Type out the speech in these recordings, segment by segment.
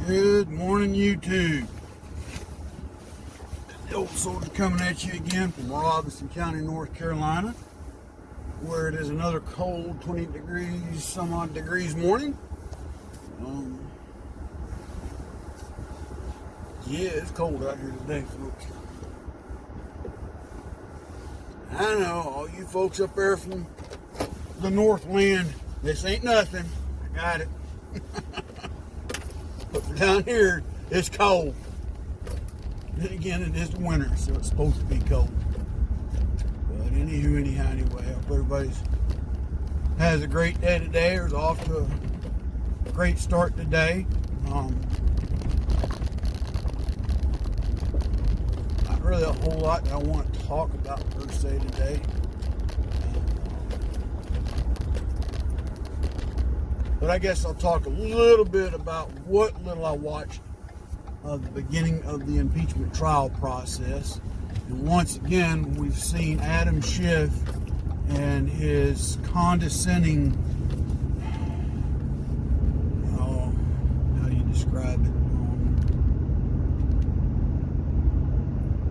Good morning, YouTube. The old soldier coming at you again from Robinson County, North Carolina, where it is another cold 20 degrees, some odd degrees morning. Yeah, it's cold out here today, folks. I know, all you folks up there from the Northland, this ain't nothing. I got it. But for down here, it's cold. Then again, it is winter, so it's supposed to be cold. But anyhow, anyway, I hope everybody has a great day today, or is off to a great start today. Not really a whole lot that I want to talk about per se today. But I guess I'll talk a little bit about what little I watched of the beginning of the impeachment trial process. And once again, we've seen Adam Schiff and his condescending, how do you describe it?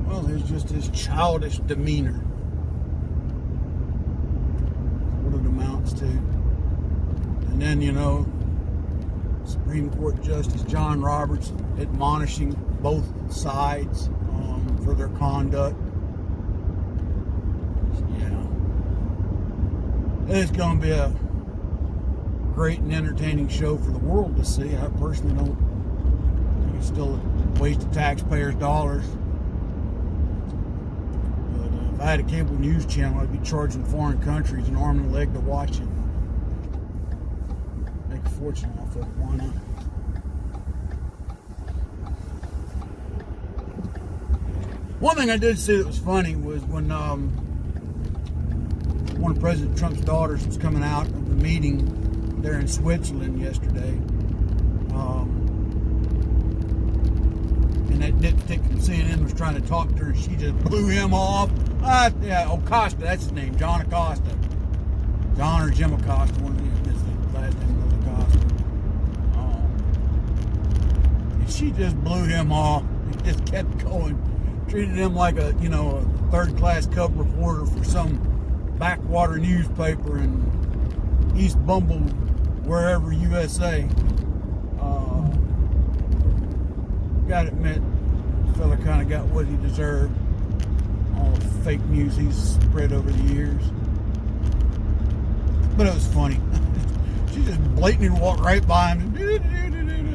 Well, there's just his childish demeanor. What it amounts to. And then, Supreme Court Justice John Roberts admonishing both sides for their conduct. It's going to be a great and entertaining show for the world to see. I personally don't think it's still a waste of taxpayers' dollars. But if I had a cable news channel, I'd be charging foreign countries an arm and a leg to watch it. Make a fortune off of it. Why not? One thing I did see that was funny was when one of President Trump's daughters was coming out of the meeting there in Switzerland yesterday. And that dipstick from CNN was trying to talk to her, and she just blew him off. Acosta, that's his name, John Acosta. John or Jim Acosta, one of these. Last name was Acosta. And she just blew him off. He just kept going. Treated him like a third-class cub reporter for some backwater newspaper in East Bumble, wherever, USA. Gotta admit, the fella kind of got what he deserved. All the fake news he's spread over the years. But it was funny. She just blatantly walked right by him.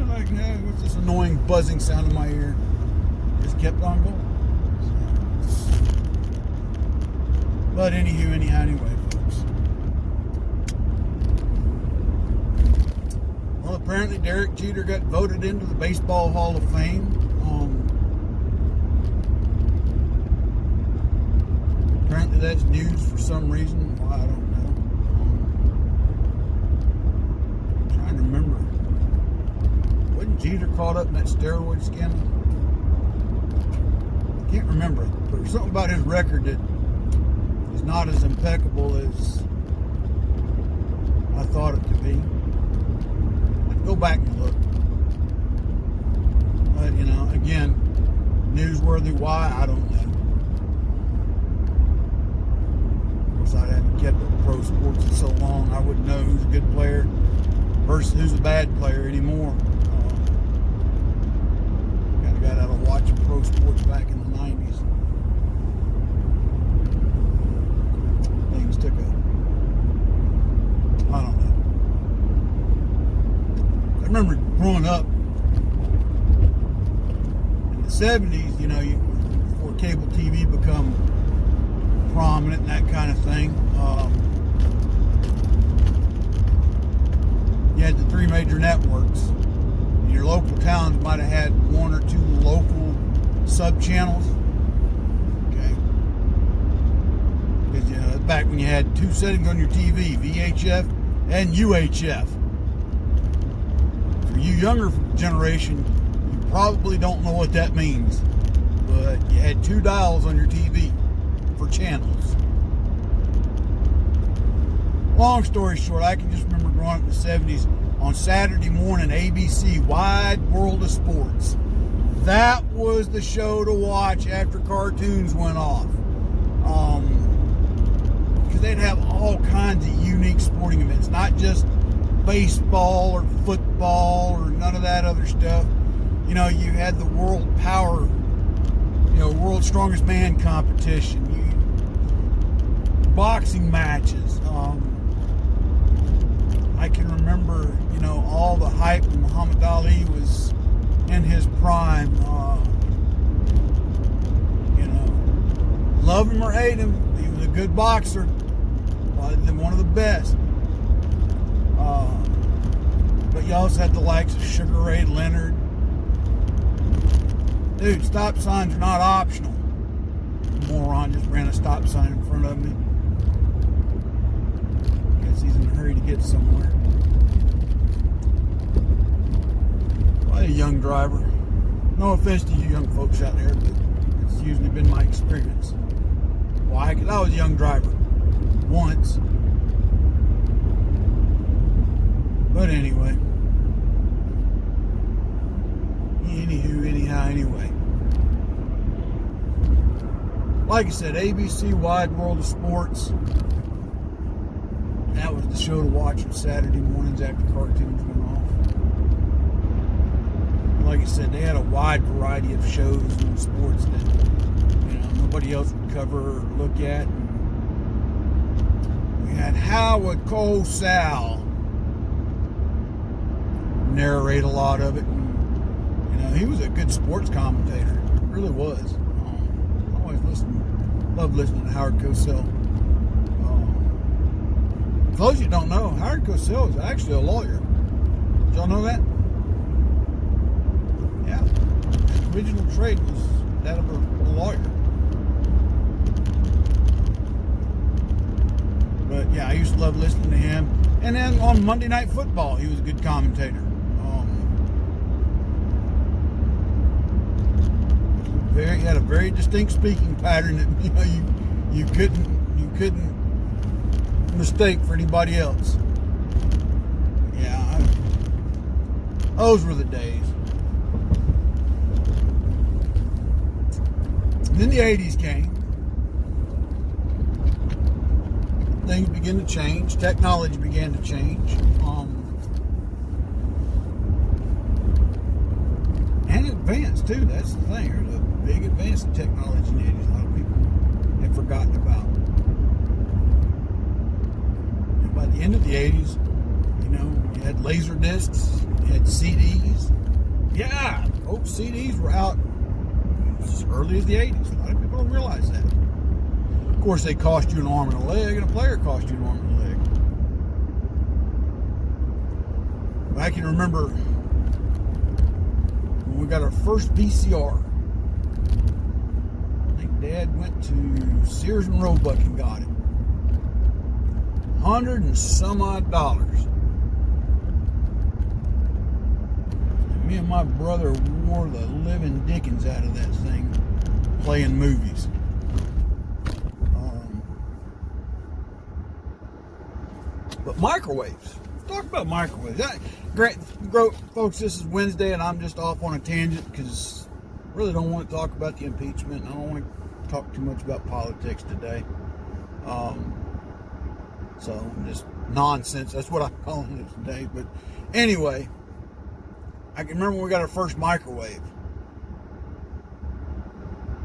Like, what's this annoying buzzing sound in my ear? Just kept on going. But anyway, folks. Well, apparently Derek Jeter got voted into the Baseball Hall of Fame. Apparently that's news for some reason. Well, I don't know. I'm trying to remember. Wasn't Jeter caught up in that steroid scandal? I can't remember. But there's something about his record that is not as impeccable as I thought it to be. I'd go back and look. But, again, newsworthy. Why? I don't know. Of course, I haven't kept up with pro sports in so long, I wouldn't know who's a good player versus who's a bad player anymore. Kind of got out of watching pro sports back in the 90s. Things took I don't know. I remember growing up in the 70s, before cable TV become prominent and that kind of thing. You had the three major networks. Your local towns might have had one or two local sub-channels. Okay. Because back when you had two settings on your TV, VHF and UHF. For you younger generation, you probably don't know what that means. But you had two dials on your TV for channels. Long story short, I can just remember growing up in the 70s, on Saturday morning, ABC, Wide World of Sports. That was the show to watch after cartoons went off. Because they'd have all kinds of unique sporting events, not just baseball or football or none of that other stuff. You know, you had the world power, world's strongest man competition, boxing matches. I can remember, all the hype when Muhammad Ali was in his prime. Love him or hate him, he was a good boxer, one of the best. But you also had the likes of Sugar Ray Leonard. Dude, stop signs are not optional. Moron just ran a stop sign in front of me. Guess he's in a hurry to get somewhere. Well, a young driver. No offense to you young folks out there, but it's usually been my experience. Why? Because I was a young driver once. But anyway. Anyway. Like I said, ABC Wide World of Sports. That was the show to watch on Saturday mornings after cartoons went off. Like I said, they had a wide variety of shows and sports that nobody else would cover or look at. And we had Howard Cosell narrate a lot of it. And, he was a good sports commentator. Really was. I always loved listening to Howard Cosell. For those you don't know, Howard Cosell is actually a lawyer. Did y'all know that? Yeah. His original trade was that of a lawyer. But yeah, I used to love listening to him. And then on Monday Night Football, he was a good commentator. He had a very distinct speaking pattern that you couldn't mistake for anybody else. Yeah, those were the days. And then the 80s came. Things began to change. Technology began to change. And advanced too. That's the thing. There's a big advance in technology in the 80s. A lot of people have forgotten about. And by the end of the 80s, you had laser discs, you had CDs. Yeah, CDs were out as early as the 80s. A lot of people don't realize that. Of course, they cost you an arm and a leg, and a player cost you an arm and a leg. But I can remember when we got our first VCR. I think Dad went to Sears and Roebuck and got it. $100 and some odd. And me and my brother wore the living dickens out of that thing playing movies. But microwaves. Talk about microwaves. Great, folks, this is Wednesday and I'm just off on a tangent because I really don't want to talk about the impeachment. I don't want to talk too much about politics today. So just nonsense. That's what I'm calling it today. But anyway, I can remember when we got our first microwave.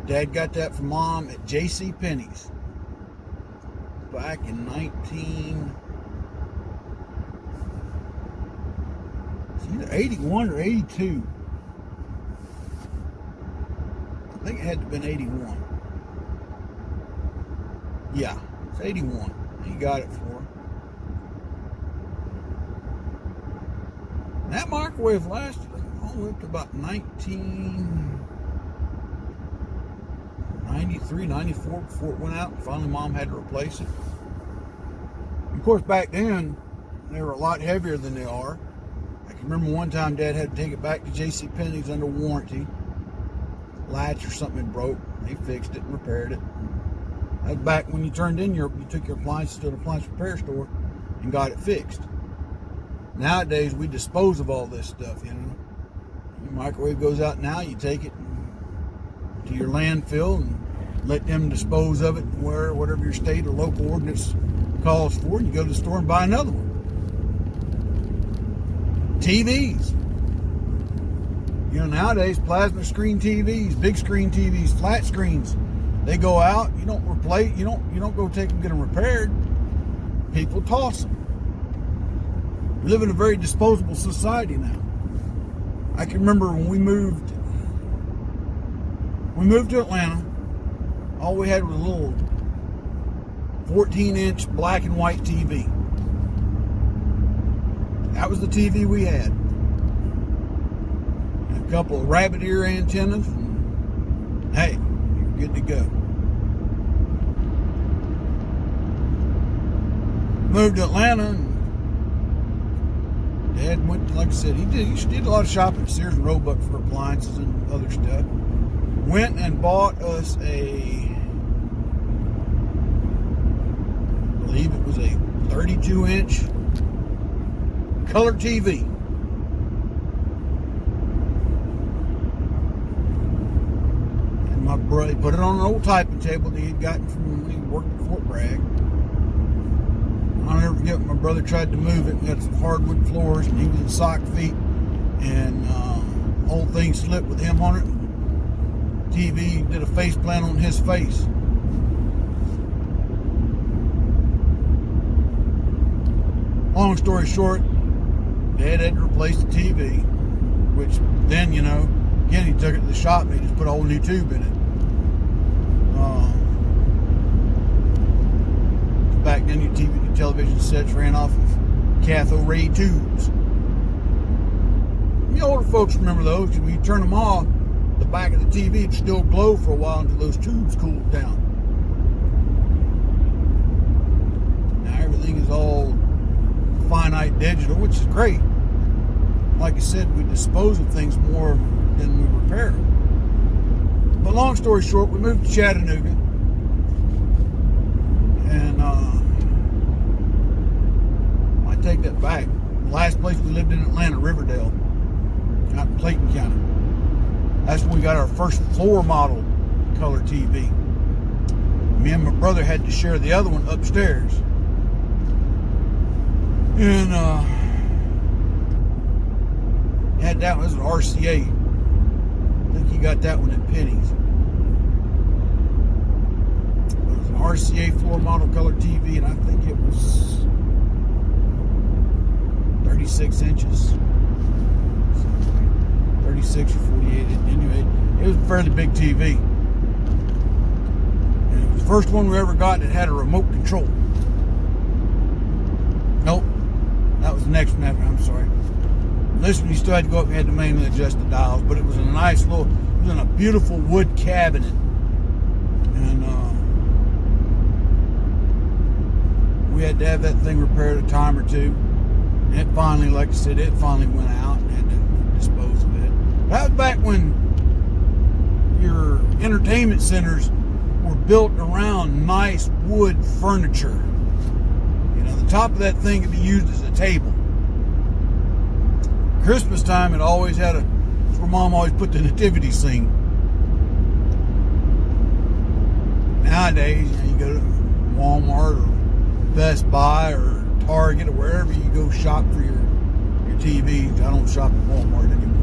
Dad got that from Mom at J.C. Penney's back in either 81 or 82. I think it had to have been 81. Yeah, it's 81. He got it for him. That microwave lasted all the way up to about 1993, 94 before it went out. And finally, Mom had to replace it. Of course, back then, they were a lot heavier than they are. I can remember one time Dad had to take it back to J.C. Penney's under warranty. Latch or something had broke. They fixed it and repaired it. That was back when you took your appliances to an appliance repair store and got it fixed. Nowadays, we dispose of all this stuff, you know. Your microwave goes out now, you take it to your landfill and let them dispose of it where whatever your state or local ordinance calls for, and you go to the store and buy another one. TVs. You know, nowadays, plasma screen TVs, big screen TVs, flat screens, they go out, you don't replace, you don't go take them, get them repaired. People toss them. We live in a very disposable society now. I can remember when we moved to Atlanta, all we had was a little 14-inch black and white TV. That was the TV we had. And a couple of rabbit ear antennas, and hey, you're good to go. Moved to Atlanta, and Dad went, like I said, he did a lot of shopping at Sears and Roebuck for appliances and other stuff. Went and bought us I believe it was a 32-inch color TV. And my brother put it on an old typing table that he had gotten from when he worked at Fort Bragg. I'll never forget when my brother tried to move it. We had some hardwood floors, and he was in sock feet, and the whole thing slipped with him on it. TV did a face plant on his face. Long story short, Dad had to replace the TV, which then, you know, again, he took it to the shop and he just put a whole new tube in it. Back then, your television sets ran off of cathode ray tubes. The older folks remember those, because when you turn them off, the back of the TV would still glow for a while until those tubes cooled down. Now everything is all finite digital, which is great. Like I said, we dispose of things more than we repair them. But long story short, we moved to Chattanooga, and I take that back. The last place we lived in Atlanta, Riverdale, out in Clayton County. That's when we got our first floor model color TV. Me and my brother had to share the other one upstairs. And had that one as an RCA. I think he got that one at Penny's. It was an RCA floor model color TV, and I think it was 36 inches. 36 or 48. Anyway, it was a fairly big TV. And it was the first one we ever got that had a remote control. Nope. That was the next one after, I'm sorry. This one you still had to go up and had to manually adjust the dials, but it was in a nice little, it was in a beautiful wood cabinet. And we had to have that thing repaired a time or two. And it finally, like I said, it finally went out and had to dispose of it. That was back when your entertainment centers were built around nice wood furniture. You know, the top of that thing could be used as a table. Christmas time, it always had it's where Mom always put the nativity scene. Nowadays, you go to Walmart or Best Buy or Target or wherever you go shop for your TVs. I don't shop at Walmart anymore.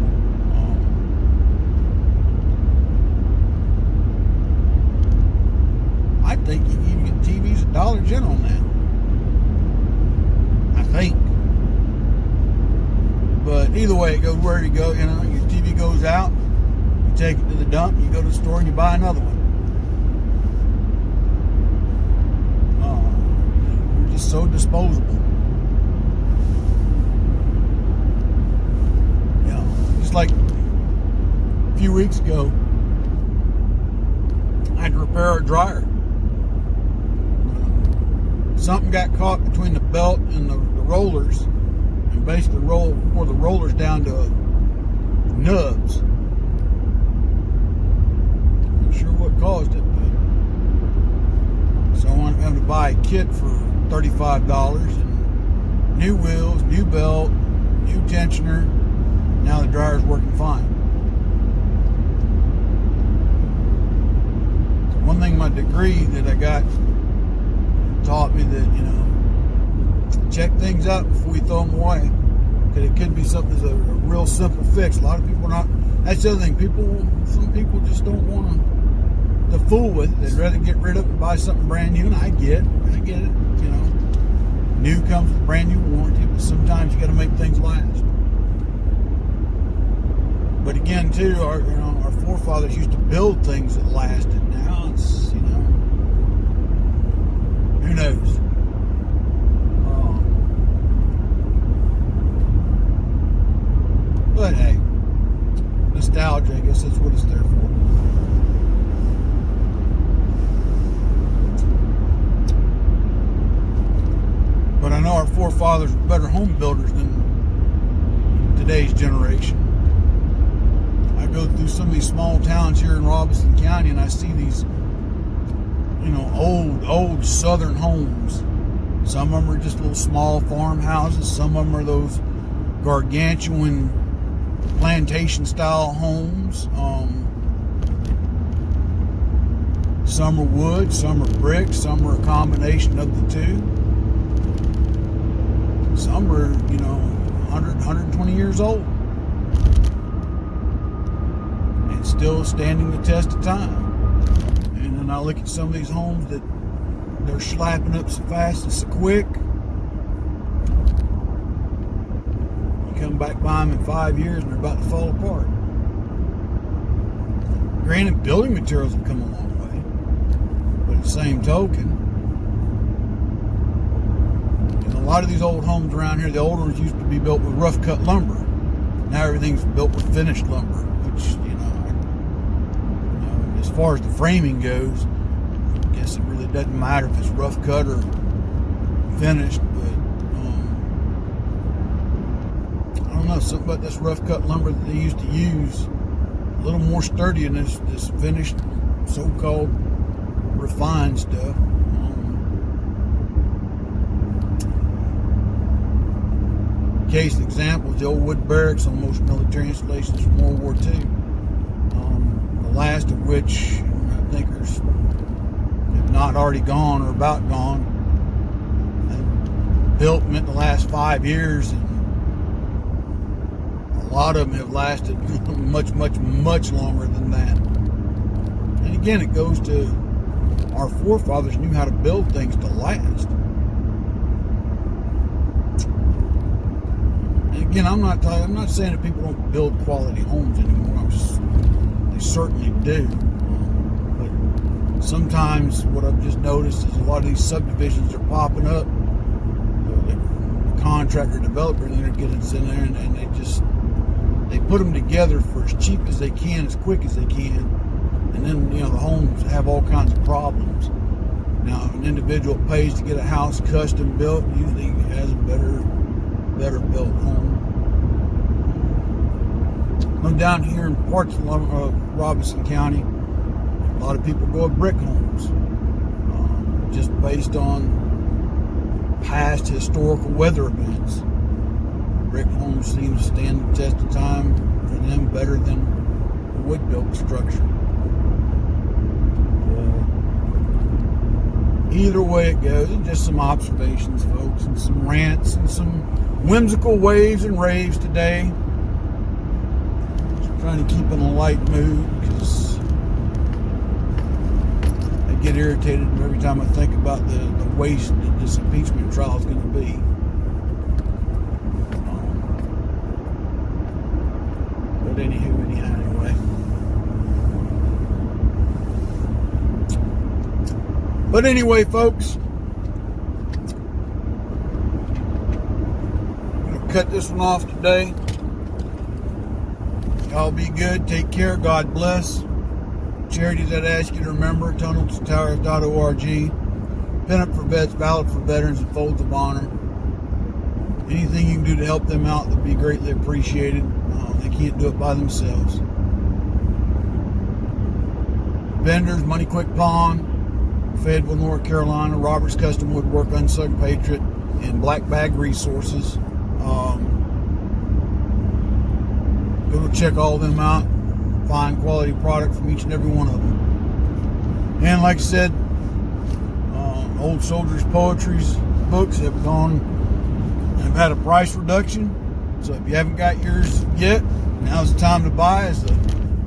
I think you can even get TVs at Dollar General now. I think. But either way, it goes where you go. You know, your TV goes out, you take it to the dump, you go to the store and you buy another one. We're just so disposable. You know, just like a few weeks ago, I had to repair our dryer. Something got caught between the belt and the rollers, and basically wore the rollers down to nubs. Not sure what caused it, but so I wanted to buy a kit for $35, and new wheels, new belt, new tensioner. Now the dryer's working fine. One thing my degree that I got taught me that, check things out before you throw them away. Because it could be something that's a real simple fix. A lot of people are not. That's the other thing. Some people just don't want to fool with it. They'd rather get rid of it and buy something brand new. And I get it. New comes with brand new warranty, but sometimes you got to make things last. But again, too, our forefathers used to build things that lasted. Now it's, who knows? But hey, nostalgia, I guess that's what it's there for. But I know our forefathers were better home builders than today's generation. I go through some of these small towns here in Robeson County and I see these, old southern homes. Some of them are just little small farmhouses. Some of them are those gargantuan plantation style homes. Some are wood, some are brick, some are a combination of the two. Some are, 100, 120 years old and still standing the test of time. And then I look at some of these homes that they're slapping up so fast and so quick. Come back by them in 5 years and they're about to fall apart. Granted, building materials have come a long way, but at the same token, a lot of these old homes around here, the old ones used to be built with rough cut lumber. Now everything's built with finished lumber, which, as far as the framing goes, I guess it really doesn't matter if it's rough cut or finished, but I don't know, something about this rough cut lumber that they used to use, a little more sturdy than this finished, so-called refined stuff. Case example is the old wood barracks on most military installations from World War II. The last of which I think are, if not already gone or about gone, built in the last 5 years, and a lot of them have lasted much, much, much longer than that. And again, it goes to our forefathers knew how to build things to last. Again, I'm not saying that people don't build quality homes anymore. They certainly do. But sometimes what I've just noticed is a lot of these subdivisions are popping up. The contractor, developer, they're getting in there and they put them together for as cheap as they can, as quick as they can. And then, the homes have all kinds of problems. Now, if an individual pays to get a house custom built, usually has a better built home. I'm down here in parts of Robeson County. A lot of people go with brick homes, just based on past historical weather events. Brick homes seem to stand the test of time for them better than a wood-built structure. Either way it goes, and just some observations, folks, and some rants and some whimsical waves and raves today. Just trying to keep in a light mood because I get irritated every time I think about the waste that this impeachment trial is going to be. But anyhow. But anyway, folks, I'm going to cut this one off today. Y'all be good. Take care. God bless. Charities I'd ask you to remember, tunnelstowers.org. Pin up for vets, ballot for veterans, and folds of honor. Anything you can do to help them out would be greatly appreciated. They can't do it by themselves. Vendors, Money Quick Pawn, Fayetteville, North Carolina, Roberts Custom Woodwork, Unsung Patriot, and black bag resources. Go check all of them out. Find quality product from each and every one of them. And like I said, Old Soldier's Poetry's books have had a price reduction. So if you haven't got yours yet, now's the time to buy, as the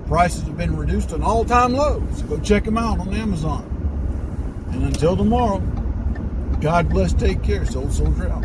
prices have been reduced to an all-time low. So go check them out on Amazon. And until tomorrow, God bless, take care. Old Soldier out.